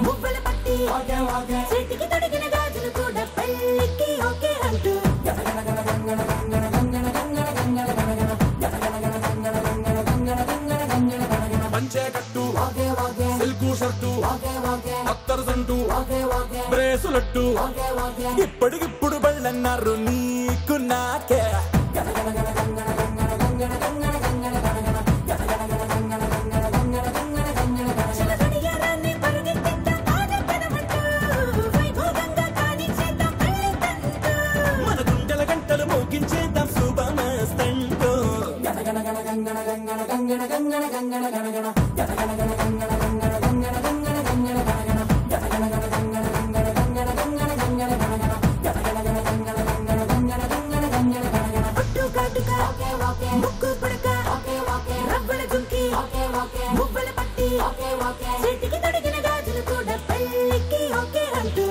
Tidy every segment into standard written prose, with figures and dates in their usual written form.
మువ్వల పట్టి చేతికి తొడిగిన గాజులు కూడా పెళ్ళికి ఓకే అంటూ పంచే కట్టు సిల్కు షర్టు అత్తరు సంటూ బ్రేసులట్టు ఇప్పటికిప్పుడు బళ్ళన్నారు నీకు నాకే మన గుండెల గంటలు మోగించేద్దాం శుభమస్తంటూ ముక్కు పుడక రవ్వల జుంకి మువ్వల పట్టి చేతికి తొడిగిన గాజులు కూడా పెళ్ళికి ఓకే అంటూ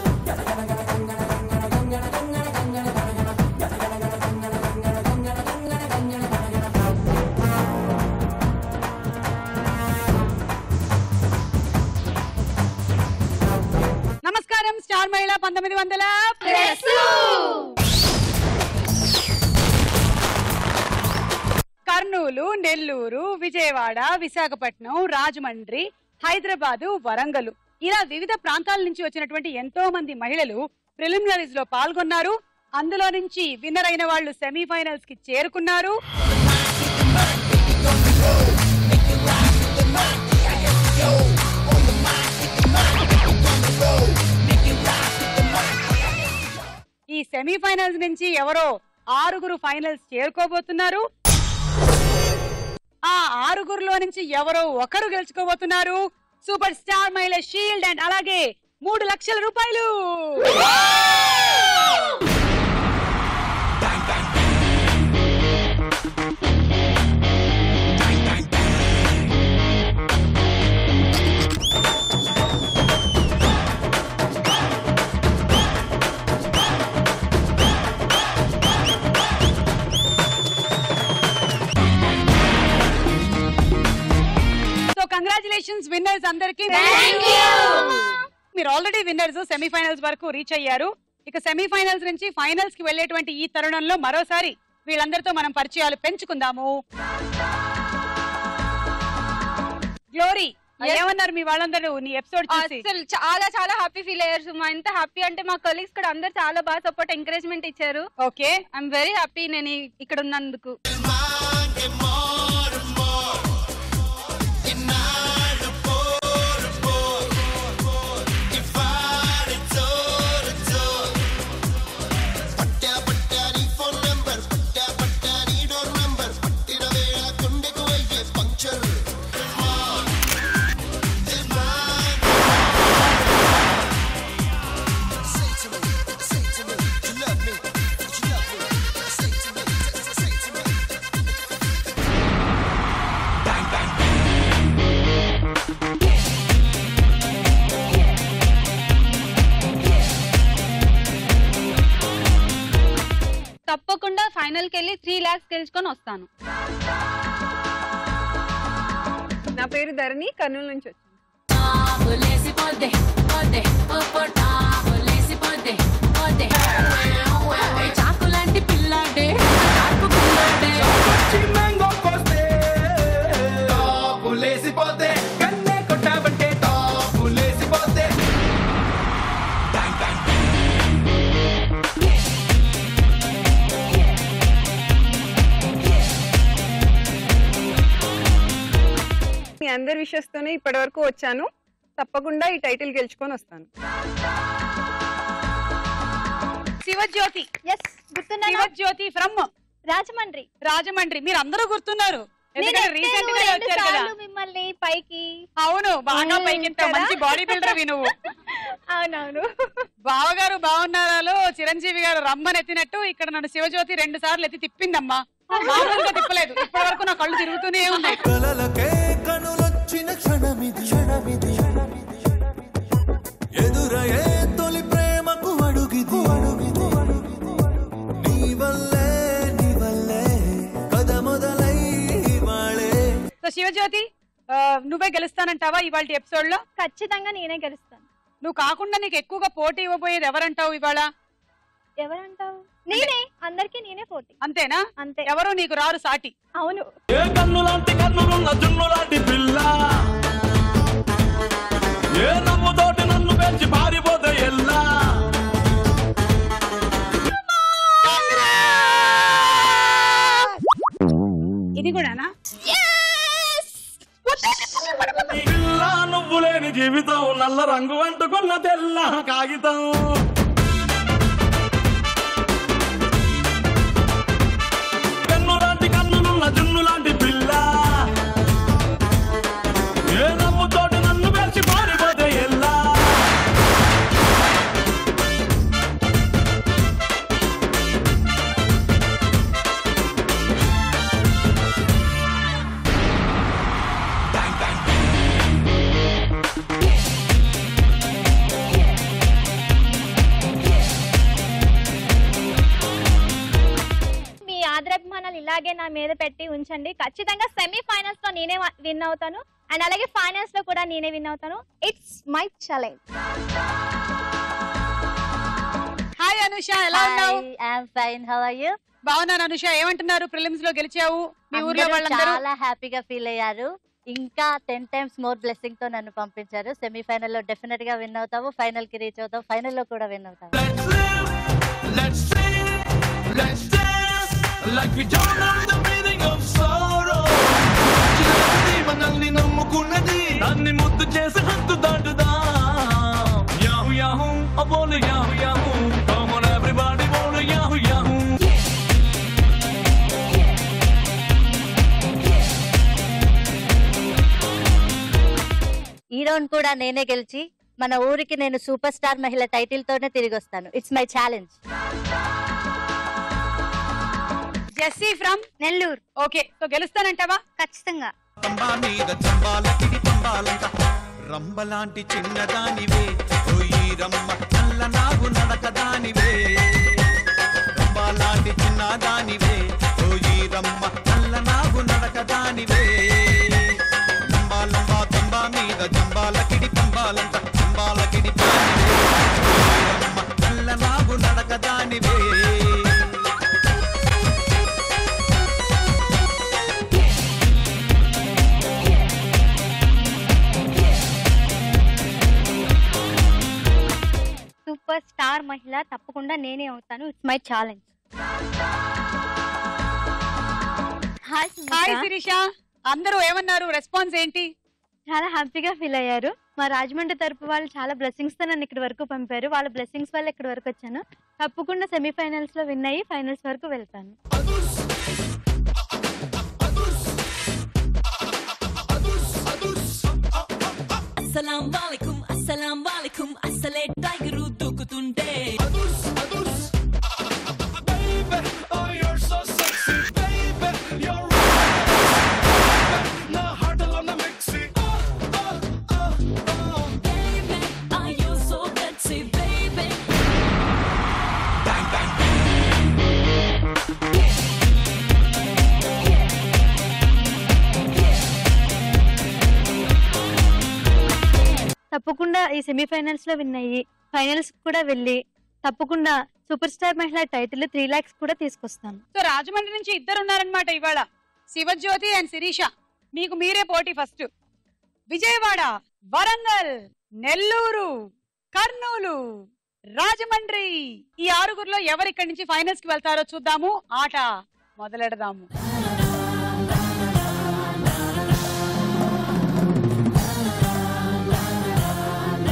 నమస్కారం స్టార్ మహిళ 1900 కర్నూలు, నెల్లూరు, విజయవాడ, విశాఖపట్నం, రాజమండ్రి, హైదరాబాదు, వరంగల్ ఇలా వివిధ ప్రాంతాల నుంచి వచ్చినటువంటి ఎంతో మంది మహిళలు ప్రిలిమినరీస్ లో పాల్గొన్నారు. అందులో నుంచి విన్నర్ అయిన వాళ్ళు సెమీఫైనల్స్ కి చేరుకున్నారు. ఈ సెమీఫైనల్స్ నుంచి ఎవరో 6 ఫైనల్స్ చేరుకోబోతున్నారు. ఆ 6లో నుంచి ఎవరో ఒకరు గెలుచుకోబోతున్నారు సూపర్ స్టార్ మహిళ షీల్డ్ అండ్ అలాగే 3 లక్షల రూపాయలు. కంగ్రాచులేషన్స్ విన్నర్స్ అందరికి. మీరు ఆల్రెడీ విన్నర్స్ సెమీఫైనల్స్ వరకు రీచ్ అయ్యారు. ఇక సెమీఫైనల్స్ నుంచి ఫైనల్స్ కి వెళ్లేటువంటి ఈ తరుణంలో మరోసారి వీళ్ళందరితో మనం పరిచయాలు పెంచుకుందాము. గ్లోరీ, ఏమన్నారు మీ వాళ్ళందరూ నీ ఎపిసోడ్ చూసి? చాలా చాలా హ్యాపీ ఫీల్ అయ్యారు సుమా. ఎంత హ్యాపీ అంటే మా కొలీగ్స్ కూడా అందరు చాలా బాగా సపోర్ట్ ఎంకరేజ్మెంట్ ఇచ్చారు. ఓకే, ఐఎమ్ వెరీ హ్యాపీ నేను ఇక్కడ ఉన్నందుకు. తప్పకుండా ఫైనల్ కి వెళ్ళి 3 lakhs గెలుచుకొని వస్తాను. నా పేరు ధరణి, కర్నూలు నుంచి వచ్చాను. మీ అందరి విషెస్ తోనే ఇప్పటి వరకు వచ్చాను. తప్పకుండా ఈ టైటిల్ గెలుచుకొని వస్తాను. శివజ్యోతి, శివజ్యోతి ఫ్రమ్ రాజమండ్రి. మీరు అందరూ గుర్తున్నారు, రీసెంట్ గా వచ్చారు కదా మిమ్మల్ని పైకి. అవును, బాగా పైకి మంచి బాడీ బిల్డర్ నువ్వు. అవునవును. బావగారు బాగున్నారాలో చిరంజీవి గారు రమ్మని ఎత్తినట్టు ఇక్కడ నన్ను శివజ్యోతి 2 సార్లు ఎత్తి తిప్పిందమ్మా. మామూలుగా తిప్పలేదు, ఇప్పటి వరకు నా కళ్ళు తిరుగుతూనే ఉన్నాయి. శివజ్యోతి, నువ్వే గెలుస్తానంటావా ఇవాళ ఎపిసోడ్ లో? ఖచ్చితంగా నేనే గెలుస్తాను. నువ్వు కాకుండా నీకు ఎక్కువగా పోటీ ఇవ్వబోయేది ఎవరంటావు ఇవాళ? ఎవరంటావు? నేనే, అందరికి నేనే పోటీ. అంతేనా? అంతే. ఎవరు నీకు రారు సాటి? అవును. ఏ కన్నులాంటి కన్నులున్న జున్నులాంటి పిల్ల, ఏ నమ్ముతోటి నన్ను పెంచి పారిపోతే ఎల్లా. ఇది కూడానా? పిల్ల నువ్వు లేని జీవితం, నల్ల రంగు అంటుకున్న తెల్ల కాగితం. కన్నులాంటి కన్నులున్న జున్నులాంటి పిల్ల, ఏ నమ్ముతోటి నన్ను పెంచి పారిపోతే ఎల్లా. మీ ఆదరాభిమానాలు ఇలాగే నా మీద పెట్టి ఉంచండి. ఖచ్చితంగా సెమీఫైనల్స్ లో నేనే విన్ అవుతాను, అండ్ అలాగే ఫైనల్స్ లో కూడా నేనే విన్ అవుతాను. It's my challenge. Hi Anusha, ఎలా ఉన్నావు? I'm fine, how are you? బాగున్నాను అనుష. ఏమంటున్నారు? ప్రిలిమ్స్ లో గెలిచావు, మీ ఊర్లో వాళ్ళందరూ చాలా హ్యాపీగా ఫీల్ అయ్యారు. ఇంకా 10 times మోర్ బ్లెస్సింగ్ తో నన్ను పంపించారు. సెమీఫైనల్ లో డెఫినెట్ గా విన్ అవుతావు, ఫైనల్ కి రీచ్ అవుతావు, ఫైనల్ లో కూడా విన్ అవుతావు. Let's sing, let's dance, like we don't know the meaning of sorrow. చిన్నది మనల్ని నమ్ముకున్నది, దాన్ని ముద్దు చేసి హద్దు దాటుదా. యాహూ యాహూ, అబోలు yahoo yahoo, come on everybody, బోలు యాహూ యాహూ. ఈ రౌండ్ కూడా నేనే గెలిచి మన ఊరికి నేను సూపర్ స్టార్ మహిళ టైటిల్ తోనే తిరిగి వస్తాను. It's my challenge. Jessie from Nellore. Okay, so గెలుస్తానంటావా? ఖచ్చితంగా. తంబా మీద చంబాలకిడి పంబాలంట, రంబలాంటి చిన్నదానివే ఓయి రమ్మ, నల్ల నాగు నడకదానివే. రంబలాంటి చిన్నదానివే ఓయి రమ్మ, నల్ల నాగు నడకదానివే. లంబా లంబా తంబా మీద చంబాలకిడి పంబాలంట, చంబాలకిడి పానివే ఓయి రమ్మ, నల్ల నాగు నడకదానివే. సూపర్ స్టార్ మహిళ తప్పకుండా నేనే అవుతాను. It's my challenge. Hi hi Shirisha, అందరూ ఏమన్నారు? రెస్పాన్స్ ఏంటి? చాలా హ్యాపీగా ఫీల్ అయ్యారు. మా రాజమండ్రి తరపు వాళ్ళు చాలా బ్లెస్సింగ్స్ తో నన్ను ఇక్కడ వరకు పంపారు. వాళ్ళ బ్లెస్సింగ్స్ వల్ల ఇక్కడ వరకు వచ్చాను. తప్పకుండా సెమీఫైనల్స్ లో విన్ అయ్యి ఫైనల్స్ వరకు వెళ్తాను. అస్సలాం వాలేకుం, అస్సలాం వాలేకుం, అస్సలే tiger దూకుతుంటే. Baby, oh you're so sexy, baby, you're నా హార్ట్లో నా mixie. Baby, are you so sexy, baby? Bang bang తప్పకుండా ఈ సెమీఫైనల్స్ లో విన్ అయ్యి ఫైనల్స్ కూడా వెళ్ళి తప్పకుండా సూపర్ స్టార్ మహిళ టైటిల్ 3 lakhs కూడా తీసుకొస్తాను. సో రాజమండ్రి నుంచి ఇద్దరు ఉన్నారనమాట ఇవాళ, శివజ్యోతి అండ్ శిరీష. మీకు మీరే పోటీ. ఫస్ట్ విజయవాడ, వరంగల్, నెల్లూరు, కర్నూలు, రాజమండ్రి. ఈ 6గురిలో ఎవరు ఇక్కడి నుంచి ఫైనల్స్ కి వెళ్తారో చూద్దాము. ఆట మొదలెడదాము.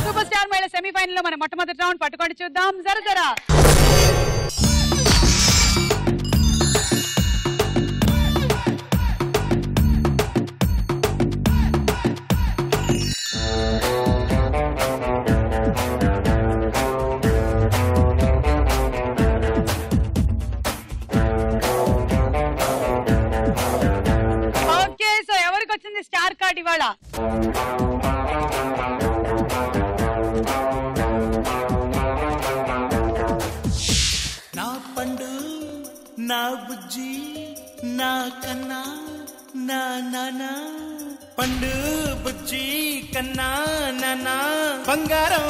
సూపర్ స్టార్ మహిళ సెమీఫైనల్ లో మన మొట్టమొదటి రౌండ్ పట్టుకొని చూద్దాం. జరా ఓకే, సో ఎవరికి వచ్చింది స్టార్ కార్డ్ ఇవాళ? నా పండు నా బుజ్జి నా కన్నా నా నానా పండు బుజ్జి కన్నా నానా బంగారం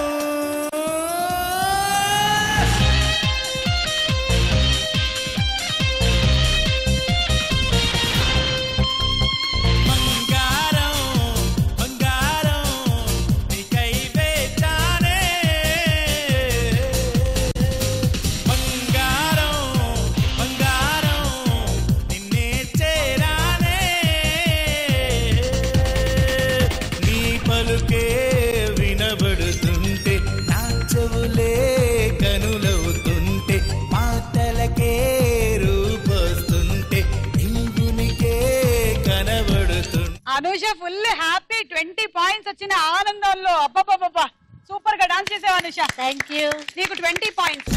అనూష ఫుల్ హ్యాపీ 20 పాయింట్స్ వచ్చిన ఆనందంలో అబ్బబ్బబ్బా సూపర్ గా డాన్స్ చేసావు అనూష. Thank you. నీకు 20 పాయింట్స్.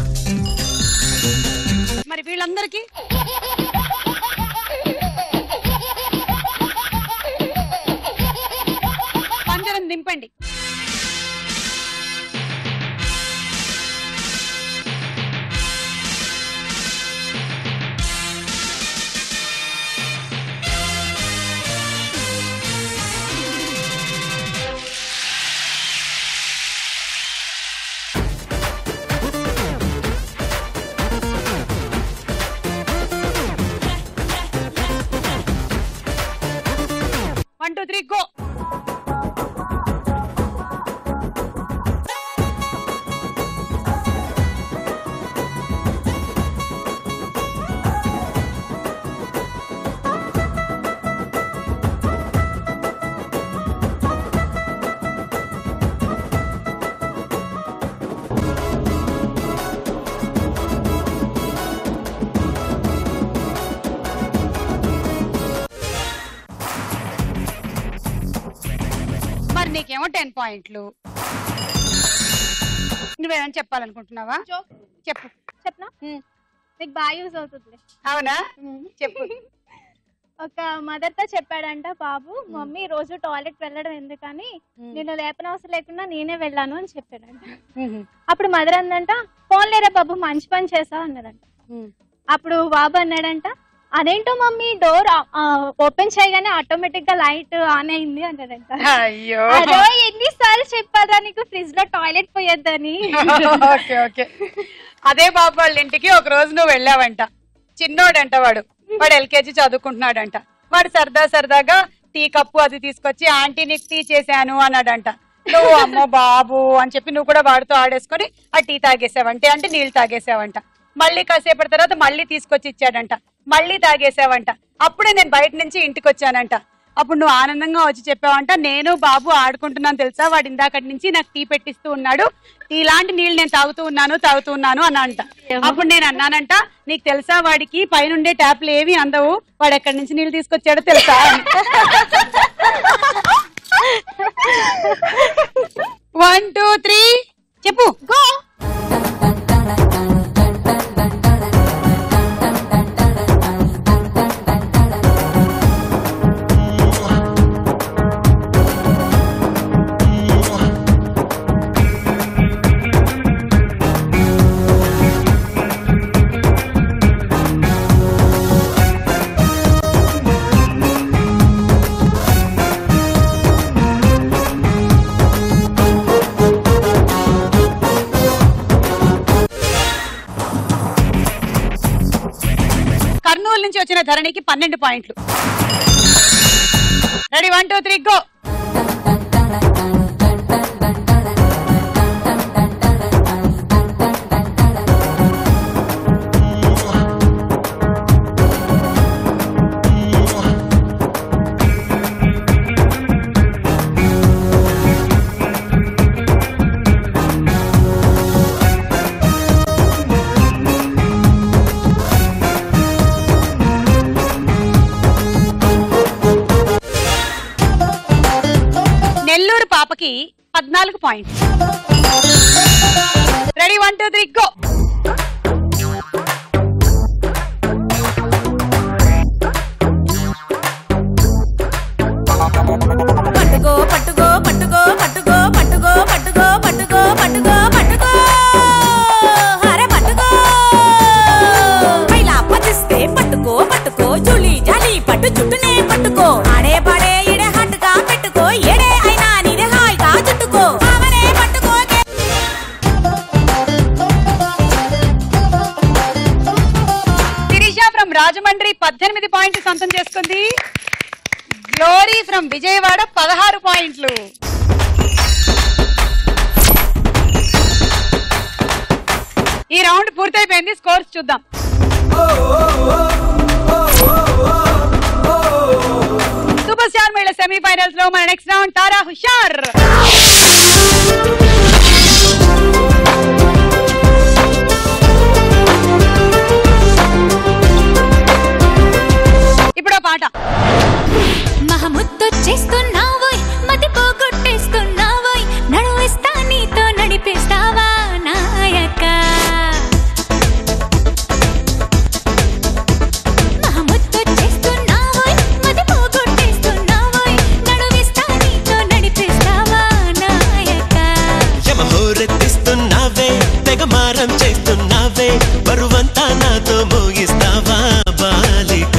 మరి వీళ్ళందరికీ పంజరం దింపండి. One, two, three, go. మరి నీకేమో 10 పాయింట్లు. నువ్వేమని చెప్పాలనుకుంటున్నావా? చెప్పు. చెప్పనా? నీకు బాగా యూజ్ అవుతుంది. అవునా? చెప్పు. ఒక మదర్ తో చెప్పాడంట బాబు, మమ్మీ రోజు టాయిలెట్ వెళ్ళడం ఎందుకని నేను లేపనవసరం లేకుండా నేనే వెళ్ళాను అని చెప్పాడంట. అప్పుడు మదర్ అందంట, ఫోన్ లేరా బాబు మంచి పని చేసావు అన్నదంట. అప్పుడు బాబు అన్నాడంట, అదేంటో మమ్మీ డోర్ ఓపెన్ చేయగానే ఆటోమేటిక్ గా లైట్ ఆన్ అయింది అన్నాడంట. అయ్యో అదో ఎన్నిసార్లు చెప్పాదా నీకు ఫ్రిడ్జ్ లో టాయిలెట్ పోయొద్దని. Okay okay. అదే బాబు వాళ్ళ ఇంటికి ఒక రోజు నువ్వు వెళ్ళావంట. చిన్నోడంట వాడు ఎల్కేజీ చదువుకుంటున్నాడంట. వాడు సరదాగా టీ కప్పు అది తీసుకొచ్చి ఆంటీ నీకు టీ చేశాను అన్నాడంట. నువ్వు అమ్మో బాబు అని చెప్పి నువ్వు కూడా వాడితో ఆడేసుకొని ఆ టీ తాగేసావంటే అంటే నీళ్ళు తాగేసావంట. మళ్ళీ కాసేపటి తర్వాత మళ్ళీ తీసుకొచ్చి ఇచ్చాడంట. మళ్ళీ తాగేసావంట. అప్పుడే నేను బయట నుంచి ఇంటికి వచ్చానంట. అప్పుడు నువ్వు ఆనందంగా వచ్చి చెప్పావంట, నేను బాబు ఆడుకుంటున్నాను తెలుసా, వాడు ఇందాకటి నుంచి నాకు టీ పెట్టిస్తూ ఉన్నాడు, ఇలాంటి నీళ్ళు నేను తాగుతూ ఉన్నాను అని అంట. అప్పుడు నేను అన్నానంట, నీకు తెలుసా వాడికి పైనుండే ట్యాప్లు ఏవి అందవు, వాడు ఎక్కడి నుంచి నీళ్ళు తీసుకొచ్చాడో తెలుసా? 1 2 3 చెప్పు. గో. కర్నూలు నుంచి వచ్చిన ధరణికి 12 పాయింట్లు. Ready 1 2 3 go. నెల్లూరు పాపకి 14 పాయింట్స్. Ready 1 2 3 go. పట్టుకో పట్టుకో పట్టుకో పట్టుకో పట్టుకో పట్టుకో పట్టుకో పట్టుకో పట్టుకో హరే పట్టుకో పైలా పదిస్తే పట్టుకో పట్టుకో జూలి జాలి పట్టు చుట్టూనే పట్టుకో పాయింట్లు సొంతం చేసుకుంది. గ్లోరీ ఫ్రమ్ విజయవాడ 16 పాయింట్లు. ఈ రౌండ్ పూర్తయిపోయింది. స్కోర్స్ చూద్దాం. సూపర్ స్టార్ మహిళ సెమీఫైనల్స్ లో మన నెక్స్ట్ రౌండ్ తారా హుషార్. ఇప్పుడు పాట. మహముద్దొచ్చేస్తున్నావోయ్ మతి పోగొట్టేస్తున్నావోయ్ నడువిస్తా నీతో నడిపిస్తావా నాయక. మహముద్దొచ్చేస్తున్నావోయ్ మతి పోగొట్టేస్తున్నావోయ్ నడువిస్తా నీతో నడిపిస్తావా నాయక. యమహోరెత్తిస్తున్నావే తెగమారం చేస్తున్నావే బరువంతా నాతో మోగిస్తావా బాలిక.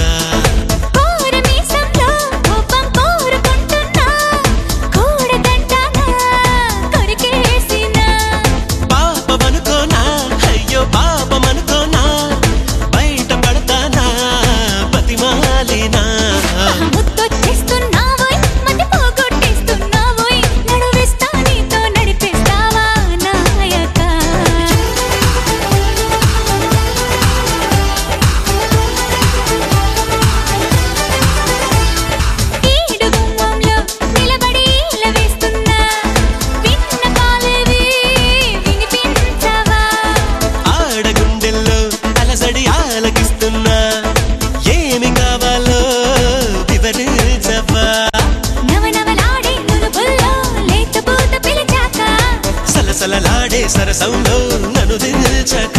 సలసలలాడే సరసంలో నన్ను దిల్చక.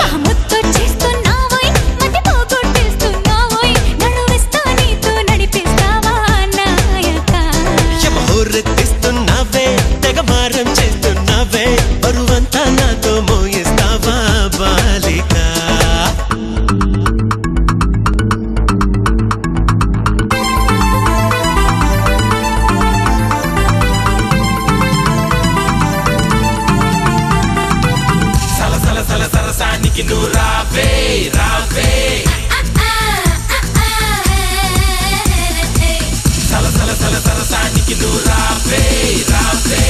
మహముద్దొచ్చేస్తున్నావోయ్ మతి పోగొట్టేస్తున్నావోయ్ నడువిస్తా నీతో నడిపిస్తావా నాయక. యమహోరెత్తిస్తున్నావే తెగమారం చేస్తున్నావే బరువంతా నాతో మోయిస్తావా బాలిక. సరసానికి నువ్వు రావే రావే సరసానికి నువ్వు రావే రావే.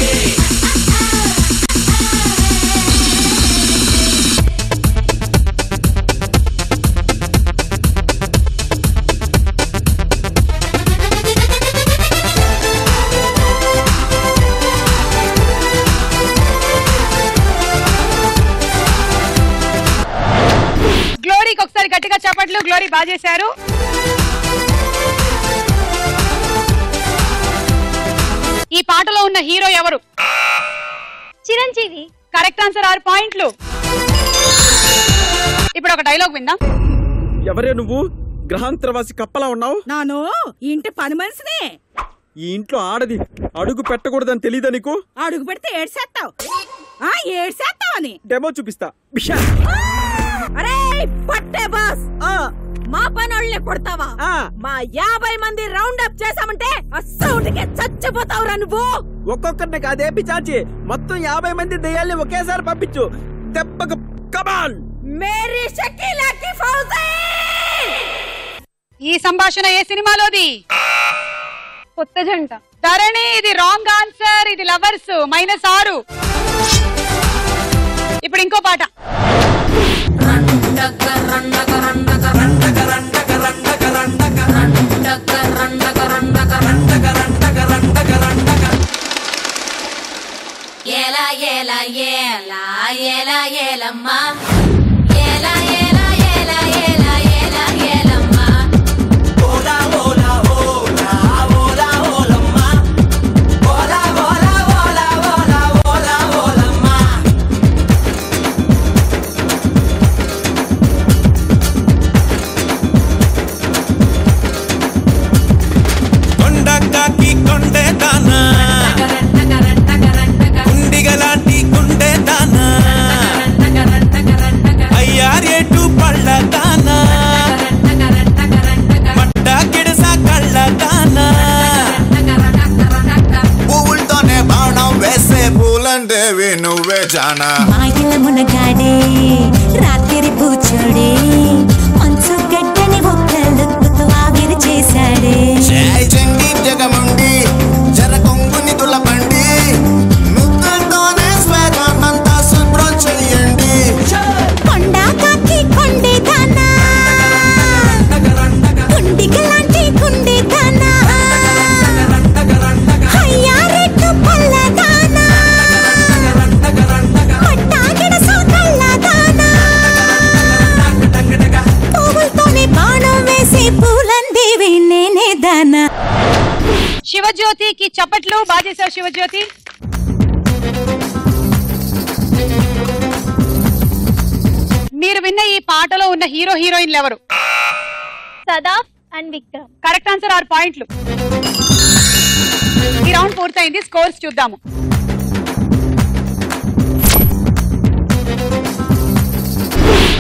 గ్లోరీకి ఒకసారి గట్టిగా చప్పట్లు. గ్లోరీ బాగా చేశారు. ఈ పాటలో ఉన్న హీరో ఎవరు? చిరంజీవి. కరెక్ట్ ఆన్సర్ 6 పాయింట్లు. ఇప్పుడు ఒక డైలాగ్ విందాం. ఎవరే నువ్వు? గ్రహాంతరవాసి కప్పలా ఉన్నావు. నాను ఇంటి పని మనిషిని. ఈ ఇంట్లో ఆడది అడుగు పెట్టకూడదని తెలీదా నీకు? అడుగు పెడితే ఏడ్సేస్తావు. ఏడ్సేస్తావని డెమో చూపిస్తా. అరే పట్టే బాస్, మా పనోళ్ళని కొడతావా? మా 50 మంది రౌండ్ అప్ చేసామంటే అస్సౌండ్కే చచ్చిపోతావురా నువ్వు. ఒక్కొక్కరిని కాదే పిచాచి, మొత్తం 50 మంది దెయ్యాల్ని ఒకేసారి పంపించు. దెబ్బకు కమాన్. మేరీ షకీలా కి ఫౌజీ. ఈ సంభాషణ ఏ సినిమాలోది? కొత్త జంట. ధరణి, ఇది రాంగ్ ఆన్సర్. ఇది లవర్స్. -6. ఇప్పుడు ఇంకో పాట. ఏలా ఏలా ఏలా ఏలా ఏలమ్మా నువ్వే జానా మాయల మునగాడే రాత్రి పూచోడే మంచు గడ్డని ఒక్కలుకు శివజ్యోతికి చప్పట్లు. బాగా చేశావు శివజ్యోతి. మీరు విన్న ఈ పాటలో ఉన్న హీరో హీరోయిన్లు ఎవరు? Sadaf and Vikram. Correct answer 6 పాయింట్లు. ఈ రౌండ్ పూర్తయింది. స్కోర్స్ చూద్దాము.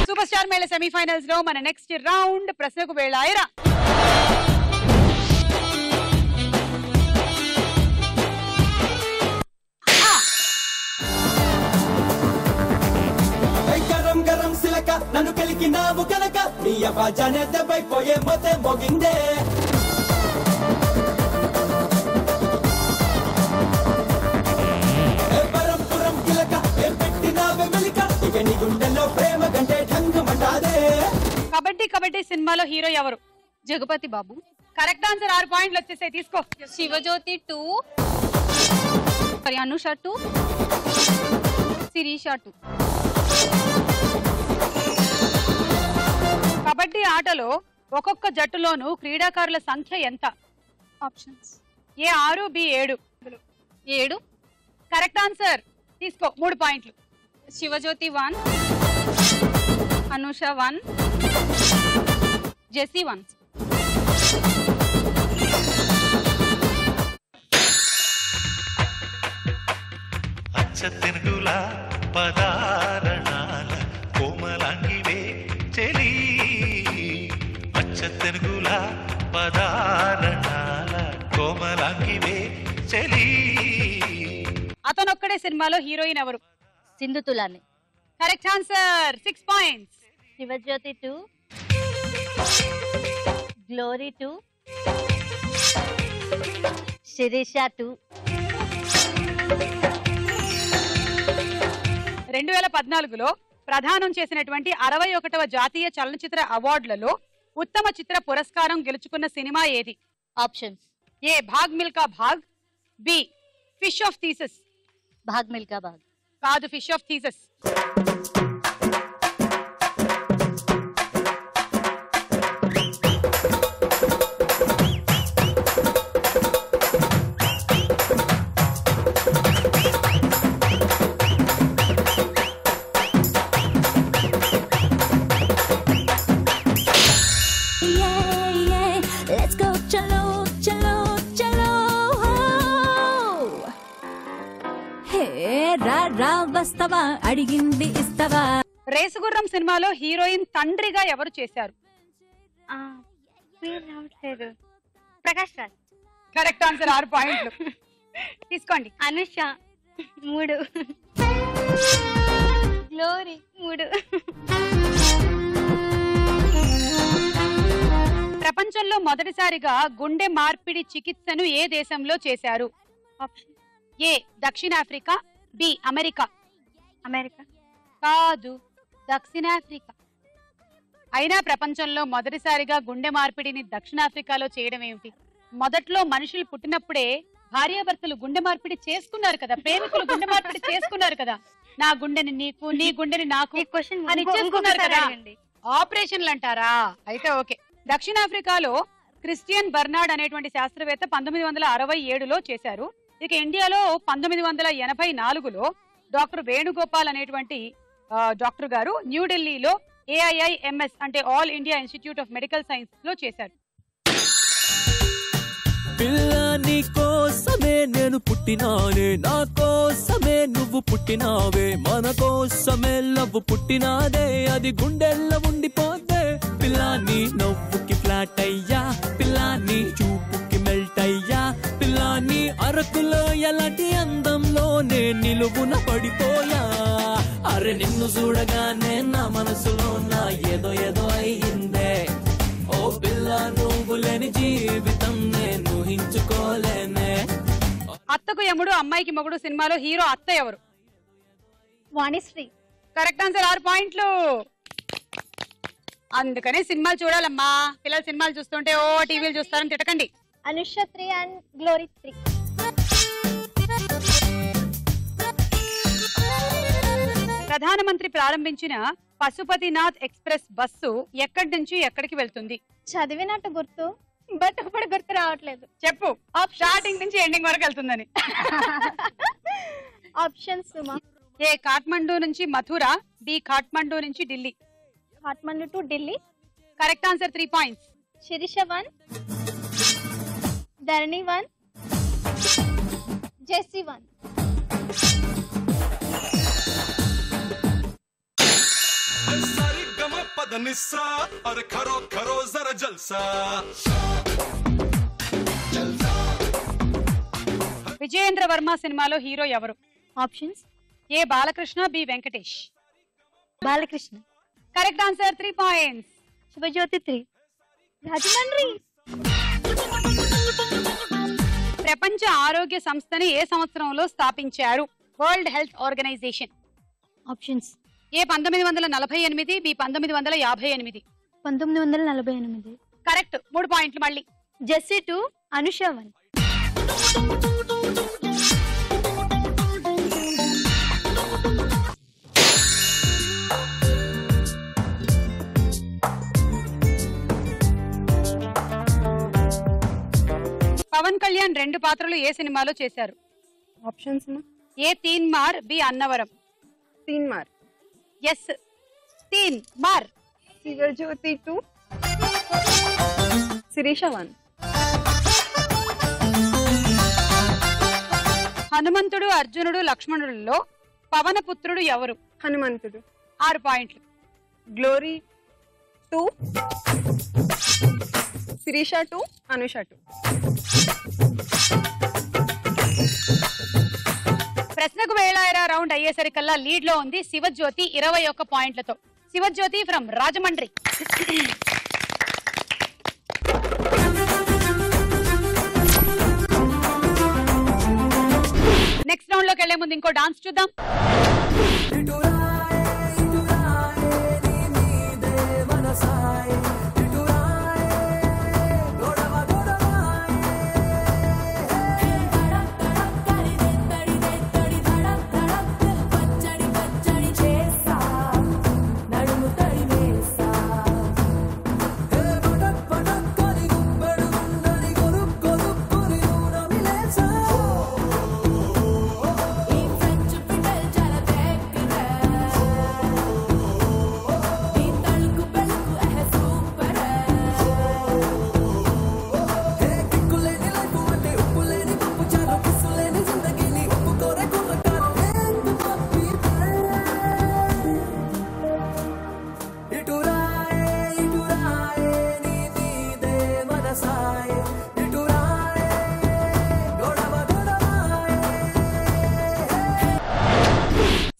సూపర్ స్టార్ మేళ సెమీఫైనల్స్ లో మన నెక్స్ట్ రౌండ్ ప్రశ్నకు వేళాయరా. గరం గరం సిలక నన్ను కలికినావు కనుక నీ అవాజానే దెబ్బైపోయే మొతే మోగిందే. పరంపురం కిలక ఏం పెట్టినావే మెలిక ఇక నీ గుండెల్లో ప్రేమ కంటే ఢంగమంటాదే. కబడ్డీ కబడ్డీ సినిమాలో హీరో ఎవరు? జగపతి బాబు. Correct answer. 6 పాయింట్లు వచ్చేసాయి. తీసుకో. శివజ్యోతి 2, అనుష 2, శిరీష 2. కబడ్డీ ఆటలో ఒక్కొక్క జట్టులోనూ క్రీడాకారుల సంఖ్య ఎంత? Options A 6, B 7. 7. Correct answer. తీసుకో. 3 పాయింట్లు. శివజ్యోతి 1, అనుష 1, జెసి 1. అచ్చతెనుగుల పదారణాల కోమలాంగివే చెలి. అచ్చతెనుగుల పదారణాల కోమలాంగివే చెలి. అతనొక్కడే సినిమాలో హీరోయిన్ ఎవరు? Sindhu Tolani. Correct answer. 6 points. Sivajyothi 2, Glory 2, Shirisha 2. 2014లో ప్రదానం చేసినటువంటి 61వ జాతీయ చలనచిత్ర అవార్డులలో ఉత్తమ చిత్ర పురస్కారం గెలుచుకున్న సినిమా ఏది? Options. A Bhaag Milkha Bhaag, B fish of Theseus. Bhaag Milkha Bhaag కాదు, fish of Theseus. Let's go, chalo, chalo, chalo. Hey, ra ra వస్తవా అడిగింది ఇస్తవా. రేసుగుర్రం సినిమాలో హీరోయిన్ తండ్రిగా ఎవరు చేశారు? ప్రకాష్ రాజ్. Correct answer. 6 పాయింట్లు. తీసుకోండి. అనుష 3, గ్లోరీ 3. ప్రపంచంలో మొదటిసారిగా గుండె మార్పిడి చికిత్సను ఏ దేశంలో చేశారు? ఆప్షన్. ఏ దక్షిణాఫ్రికా, బి అమెరికా. అమెరికా కాదు, దక్షిణాఫ్రికా. అయినా ప్రపంచంలో మొదటిసారిగా గుండె మార్పిడిని దక్షిణాఫ్రికాలో చేయడం ఏమిటి? మొదట్లో మనుషులు పుట్టినప్పుడే భార్యాభర్తలు గుండె మార్పిడి చేసుకున్నారు కదా, ప్రేమికులు గుండె మార్పిడి చేసుకున్నారు కదా. నా గుండెని నీకు, నీ గుండెని నాకు అని చేసుకున్నారు కదా. ఆపరేషన్లు అంటారా? అయితే ఓకే. దక్షిణాఫ్రికాలో క్రిస్టియన్ బర్నార్డ్ అనేటువంటి శాస్త్రవేత్త 1967లో చేశారు. ఇక ఇండియాలో 1984లో డాక్టర్ వేణుగోపాల్ అనేటువంటి డాక్టర్ గారు న్యూఢిల్లీలో AIIMS అంటే all India institute of medical science లో చేశారు. పిల్లని కోసమే నేను పుట్టినానే, నా కోసమే నువ్వు పుట్టినావే, మన కోసమే లవ్వు పుట్టినాదే, అది గుండెల్లో ఉండిపోతే. పిల్లాని నవ్వుకి ఫ్లాట్ అయ్యా, పిల్లాని చూపుకి మెల్ట్ అయ్యా, పిల్లాని అరకులో ఎలాంటి అందంలోనే నిలువున పడిపోయా. అరే నిన్ను చూడగానే నా మనసులో నా ఏదో ఏదో అయ్యిందే. ఓ పిల్ల నువ్వు లేని జీవితం నేను ఊహించుకోలేనే. అత్తకు యముడు అమ్మాయికి మొగుడు సినిమాలో హీరో అత్త ఎవరు? వాణిశ్రీ. Correct answer. 6 పాయింట్లు. అందుకనే సినిమాలు చూడాలమ్మా. పిల్లలు సినిమాలు చూస్తుంటే ఓ టీవీలు చూస్తారని తిట్టకండి. Anusha 3 and glory 3. ప్రధానమంత్రి ప్రారంభించిన పశుపతినాథ్ ఎక్స్ప్రెస్ బస్సు ఎక్కడి నుంచి ఎక్కడికి వెళ్తుంది? చదివినట్టు గుర్తు, బట్ ఇప్పుడు గుర్తు రావట్లేదు. చెప్పు. స్టార్టింగ్ నుంచి ఎండింగ్ వరకు వెళ్తుందని. ఆప్షన్స్ మా. ఏ కాఠ్మండూ నుంచి మథురా, బి కాఠ్మండూ నుంచి Delhi. Kathmandu to Delhi. Correct answer 3 points. Shirisha 1, Dharani 1, Jessy 1. निस्सा और करो करो जरा जलसा. విజయేంద్ర వర్మ సినిమాలో హీరో ఎవరు? Options. A Balakrishna, B Venkatesh. Balakrishna. Correct answer 3 points. Sivajyothi 3. Rajahmundry. ప్రపంచ ఆరోగ్య సంస్థని ఏ సంవత్సరంలో స్థాపించారు? World Health Organization. Options. A 1948, B 1958. 1948. Correct. 3 పాయింట్లు మళ్ళీ. జెస్సీ 2, అనుష 1. పవన్ కళ్యాణ్ 2 పాత్రలు ఏ సినిమాలో చేశారు? ఆప్షన్స్. ఏ తీన్ మార్, బి అన్నవరం. తీన్ మార్. ఎస్ తీన్ మార్. శివజ్యోతి 2, శిరీష 1. హనుమంతుడు, అర్జునుడు, లక్ష్మణులలో పవనపుత్రుడు ఎవరు? హనుమంతుడు. 6 పాయింట్లు. గ్లోరీ 2, శిరీష 2, అనుష 2. ప్రశ్నకు వేళాయరా రౌండ్ అయ్యేసరికల్లా లీడ్ లో ఉంది శివజ్యోతి 21 పాయింట్లతో. Sivajyothi from Rajahmundry. Next round లోకి వెళ్లే ముందు ఇంకో డాన్స్ చూద్దాం.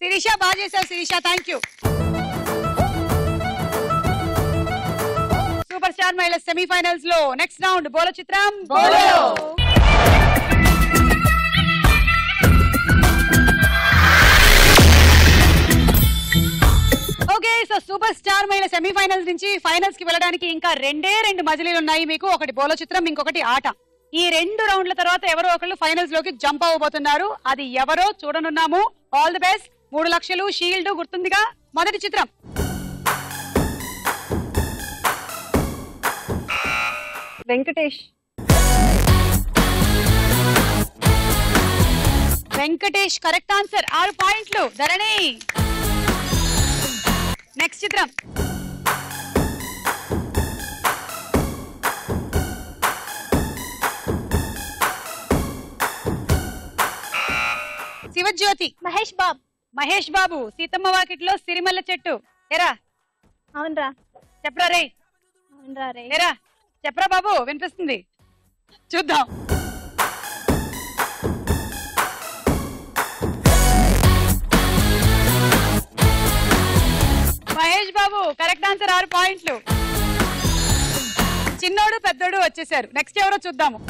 శిరీష బాగా చేశావు. Shirisha thank you. Super star మహిళ సెమీఫైనల్స్ లో నెక్స్ట్ రౌండ్ బోలో చిత్రం బోలో. ఓకే, సో సూపర్ స్టార్ మహిళ సెమీఫైనల్స్ నుంచి ఫైనల్స్ కి వెళ్ళడానికి ఇంకా 2 మజిలీలు ఉన్నాయి మీకు. ఒకటి బోలో చిత్రం, ఇంకొకటి ఆట. ఈ 2 రౌండ్ల తర్వాత ఎవరో ఒకళ్ళు ఫైనల్స్ లోకి జంప్ అవ్వబోతున్నారు. అది ఎవరో చూడనున్నాము. All the best. 3 లక్షలు షీల్డ్ గుర్తుందిగా. మొదటి చిత్రం వెంకటేష్. Venkatesh correct answer. 6 పాయింట్లు. ధరణి. నెక్స్ట్ చిత్రం శివజ్యోతి. మహేష్ బాబు. మహేష్ బాబు సీతమ్మ వాకిట్లో సిరిమల్ల చెట్టు. ఎరా అవునరా. చెప్పరా రే. అవునరా రే. ఎరా చెప్పరా బాబు, వినిపిస్తుంది. చూద్దాం. Mahesh Babu correct answer. 6 పాయింట్లు. చిన్నోడు పెద్దోడు వచ్చేసారు. నెక్స్ట్ ఎవరో చూద్దాము.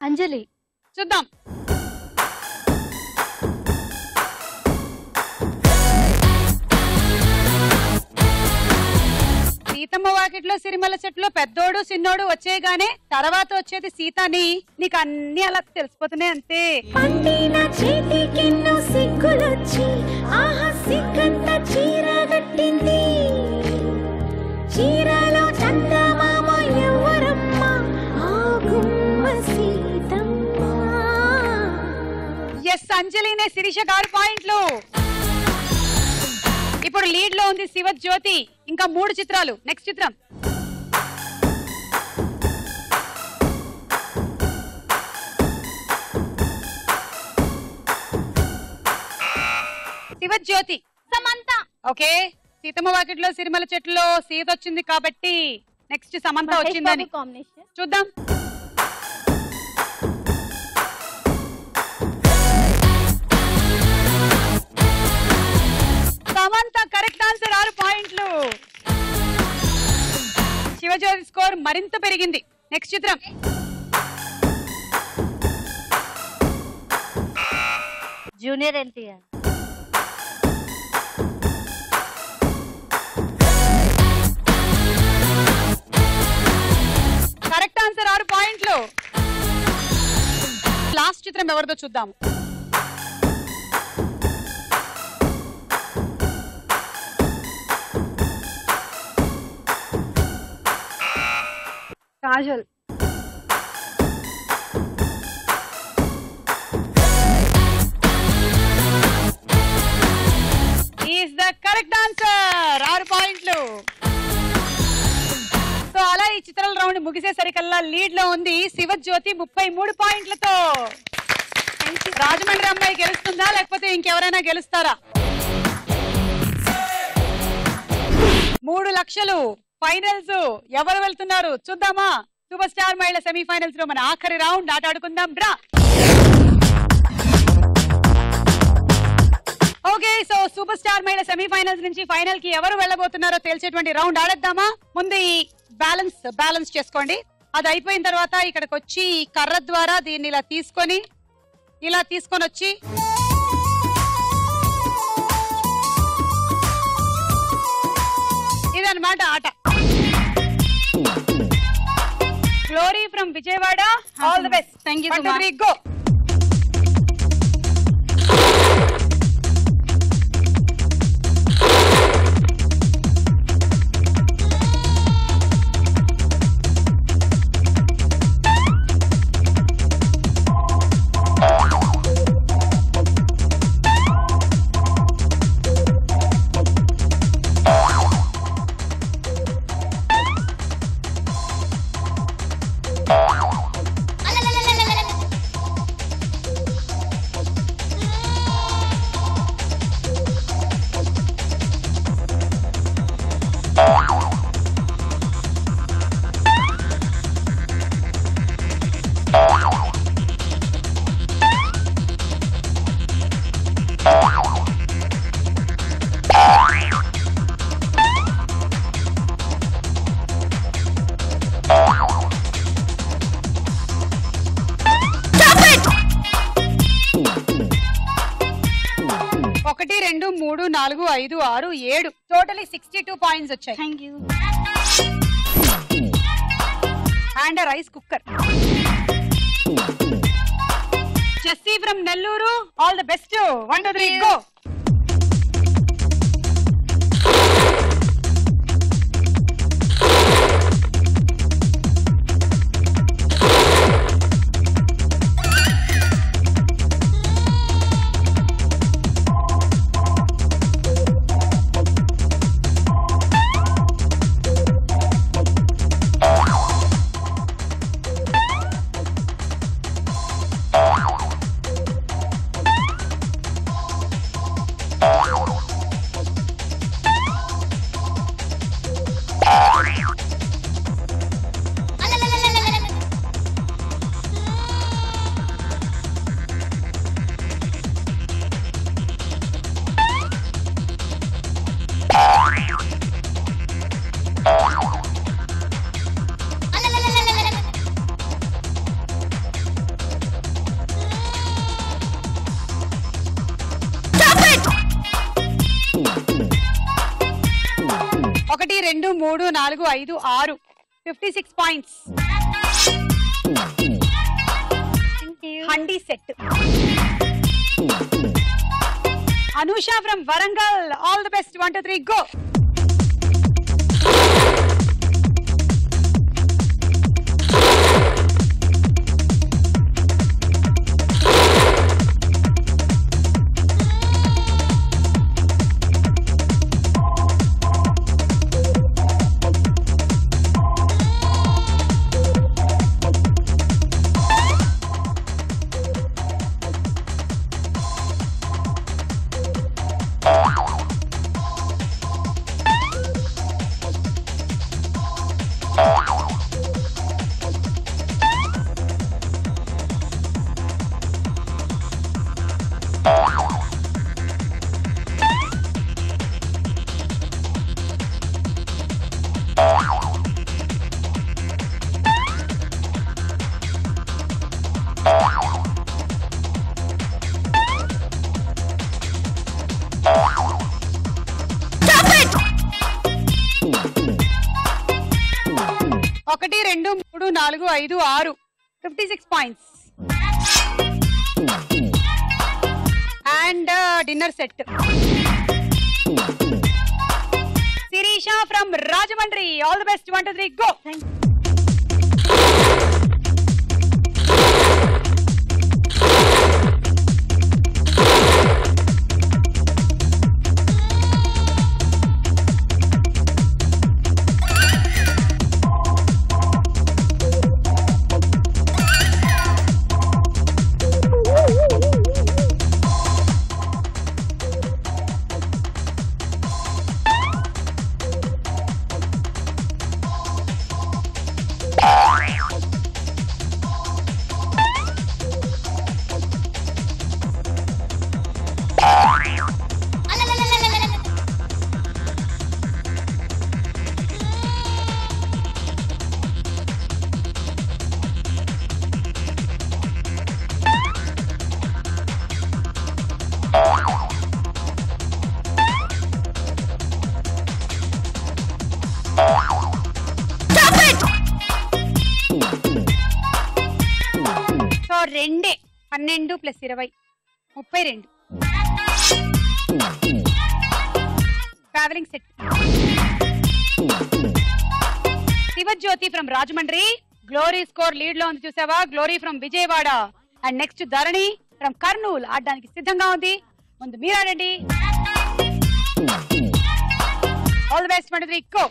అంజలి. చూద్దాం. సీతమ్మ సీతమ్మ వాకిట్లో సిరిమల్ల చెట్లు పెద్దోడు చిన్నోడు వచ్చేగానే తర్వాత వచ్చేది సీతని నీకు అన్ని అలా తెలిసిపోతున్నాయి అంతే. పండిన చేతికెన్నో సిగ్గులొచ్చి ఆహా సిగ్గంత చీర కట్టింది చీరలో చందమామ ఎవరమ్మ ఆ గుమ్మ సీతమ్మ. ఎస్ అంజలినే శిరీష గారు పాయింట్లు. ఇప్పుడు లీడ్ లో ఉంది శివజ్యోతి. ఇంకా 3 చిత్రాలు. నెక్స్ట్ చిత్రం శివజ్యోతి సమంత. ఓకే సీతమ్మ వాకిట్లో సిరిమల చెట్టులో సీత వచ్చింది కాబట్టి నెక్స్ట్ సమంత వచ్చిందని చూద్దాం. సమంత కరెక్ట్ ఆన్సర్ 6 పాయింట్లు. శివజ్యోతి స్కోర్ మరింత పెరిగింది. నెక్స్ట్ చిత్రం జూనియర్ ఎన్టీఆర్. కరెక్ట్ ఆన్సర్ 6 పాయింట్లు. లాస్ట్ చిత్రం ఎవరిదో చూద్దాం. Kajal. Is the correct answer 6 పాయింట్లు. సో అలా ఈ చిత్రాల రౌండ్ ముగిసేసరికల్లా లీడ్ లో ఉంది శివజ్యోతి 33 పాయింట్లతో. రాజమండ్రి అమ్మాయి గెలుస్తుందా లేకపోతే ఇంకెవరైనా గెలుస్తారా? 3 లక్షలు ఫైనల్స్ ఎవరు వెళ్తున్నారు చూద్దామా. సూపర్ స్టార్ మహిళ సెమీఫైనల్స్ లో మన ఆఖరి రౌండ్ ఆట ఆడుకుందాం రా. ఓకే సో సూపర్ స్టార్ మహిళ సెమీఫైనల్స్ నుంచి ఫైనల్ కి ఎవరు వెళ్ళబోతున్నారో తెలిసేటువంటి రౌండ్ ఆడేద్దామా. ముందు ఈ బ్యాలెన్స్ చేసుకోండి. అది అయిపోయిన తర్వాత ఇక్కడికి వచ్చి ఈ కర్ర ద్వారా దీన్ని ఇలా తీసుకొని వచ్చి ఇదన్నమాట ఆట. Glory from Vijayawada, all the best. Thank you. 1 2 3 go. ఒకటి 2 3 4 5 6 7 టోటలీ 62 పాయింట్స్ వచ్చాయి. Thank you. And rice cooker. Jessy from Nellore, all the best. 1 2 3 go. 2 3 4 5 6 56 points. Handi set. Anusha from Warangal, all the best. 1 2 3 go. ఒకటి 2 3 4 5 6 56 points. And dinner set. Shirisha from Rajahmundry, all the best. 1 2 3 go. So 2 12 + 20 32. Travelling set. Shivajyothi from Rajahmundry, Glory score lead లో ఉంది చూసావా. Glory from Vijayawada. And next Dharani from Kurnool ఆడడానికి సిద్ధంగా ఉంది. ముందు మీరు ఆడండి. All the best. 1 2 3 గో.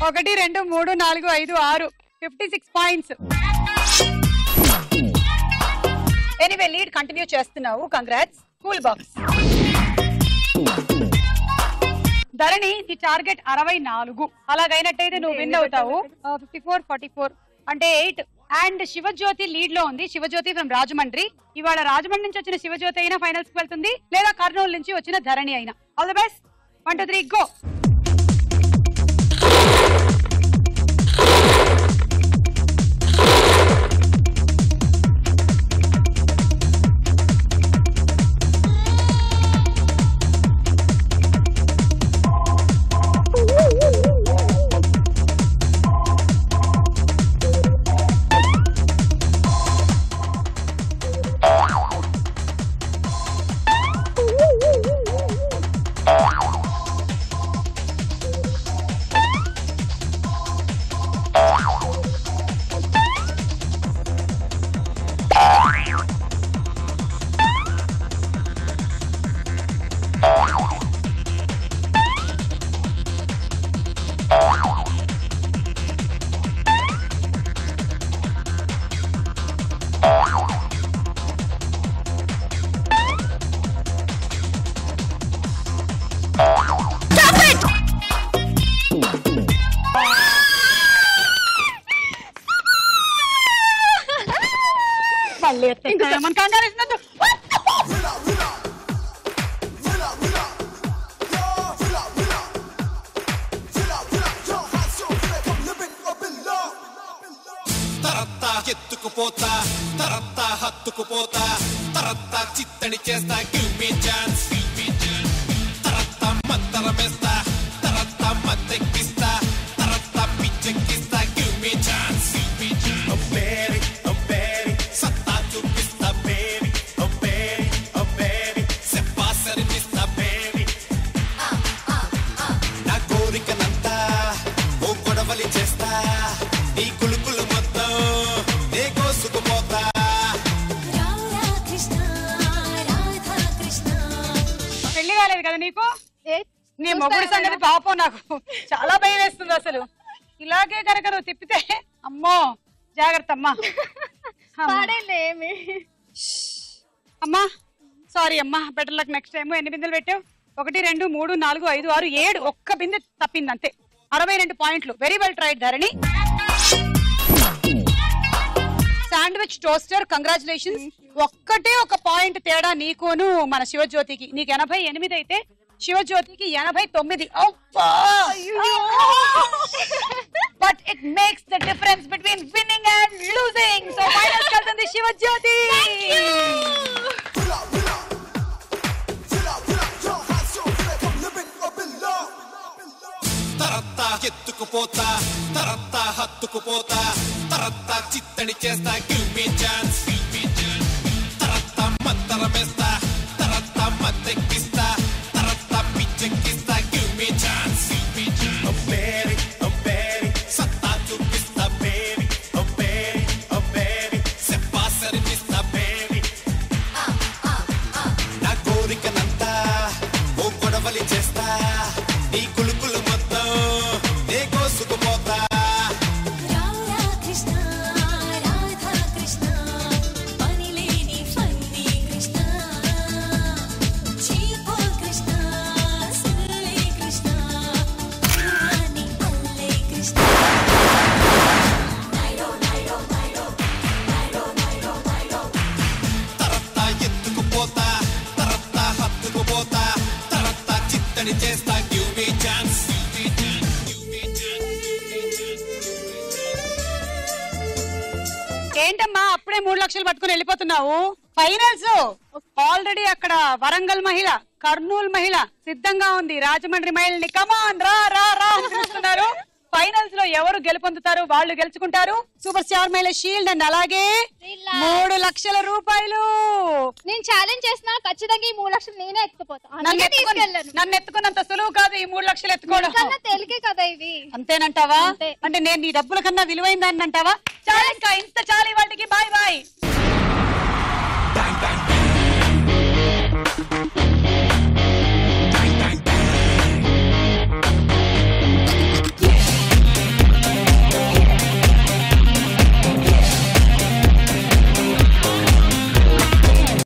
ఒకటి 2 3 4 5 6 56 పాయింట్స్. ఎనీవే లీడ్ కంటిన్యూ చేస్తున్నావు. కంగ్రాట్స్. Cool box. ధరణి నీ టార్గెట్ 64. అలాగైనట్టయితే నువ్వు విన్ అవుతావు. 54 44 అంటే 8. అండ్ శివజ్యోతి లీడ్ లో ఉంది. శివజ్యోతి ఫ్రమ్ రాజమండ్రి. ఇవాళ రాజమండ్రి నుంచి వచ్చిన శివజ్యోతి అయినా ఫైనల్స్ కి వెళ్తుంది, లేదా కర్నూలు నుంచి వచ్చిన ధరణి అయినా. All the best. 1 2 3 గో. తరత్తా హత్తుకుపోతా తరత్తా చిత్తడి చేస్తా గివ్ మీ ఛాన్స్ తరత్తా మత్తరమేస్తా తరత్తా మత్తెక్కిస్తా తరత్తా పిచ్చెక్కిస్తా గివ్ మీ ఛాన్స్ బేబీ సత్తా చూపిస్తా బేబీ బేబీ సెప్పాసరినిస్తా బేబీ నా కోరికనంతా ఓ గొడవలి చేస్తా నీ కులుకులు మొత్తం నే కోసుకుపోతా పెళ్లి కాలేదు కదా నీకు నీ మొగుడు సంగతి పాపం నాకు చాలా భయం వేస్తుంది అసలు ఇలాగే కనుక నువ్వు తిప్పితే అమ్మో జాగ్రత్త అమ్మా అమ్మా సారీ అమ్మా బెటర్ లక్ నెక్స్ట్ టైం. ఎన్ని బిందెలు పెట్టావు? 1 2 3 4 5 6 7 ఒక్క బిందె తప్పింది అంతే. 62 పాయింట్లు. Very well tried Dharani. Sandwich toaster congratulations. ఒక్కటే ఒక పాయింట్ తేడా నీకును మన శివజ్యోతికి. నీకు 88 అయితే శివజ్యోతికి 89. But it makes the difference between winning and losing. So finals వెళ్తుంది శివజ్యోతి. తరత్తా ఎత్తుకుపోతా తరత్తా హత్తుకుపోతా తరత్తా చిత్తడి చేస్తా గివ్ మీ ఛాన్స్ తరత్తా మత్తరమేస్తా తరత్తా మత్తెక్కిస్తా తరత్తా పిచ్చెక్కిస్తా గివ్ మీ ఛాన్స్ బేబీ సత్తా చూపిస్తా బేబీ బేబీ సెప్పాసరినిస్తా బేబీ నా కోరికనంతా ఓ గొడవలి చేస్తా నీ కులుకులు మొత్తం నే కోసుకుపోతా తరత్తా ఎత్తుకుపోతా తరత్తా హత్తుకుపోతా తరత్తా చిత్తడి చేస్తా గివ్ మీ ఛాన్స్. ఏంటమ్మా అప్పుడే 3 లక్షలు పట్టుకుని వెళ్ళిపోతున్నావు? ఫైనల్స్ ఆల్రెడీ అక్కడ వరంగల్ మహిళ, కర్నూలు మహిళ సిద్ధంగా ఉంది. రాజమండ్రి మహిళని కమాన్ రా రా రా అని పిలుస్తున్నారు. ఫైనల్స్ లో ఎవరు గెలుపొందుతారు? వాళ్ళు గెలుచుకుంటారు సూపర్ స్టార్ మహిళ షీల్డ్ అండ్ అలాగే 3 లక్షల రూపాయలు. నేను ఛాలెంజ్ చేసినా ఖచ్చితంగా ఈ 3 లక్షలు నేనే ఎత్తుకుపోతా. నన్ను ఎత్తుకున్నంత సులువు కాదు ఈ 3 లక్షలు ఎత్తుకోవడం. తేలికే కదా ఇవి. అంతేనంటావా? అంటే నేను నీ డబ్బుల కన్నా విలువైందని అంటావా? చాలా ఇంకా ఇంత చాలు. వాళ్ళకి బాయ్ బాయ్.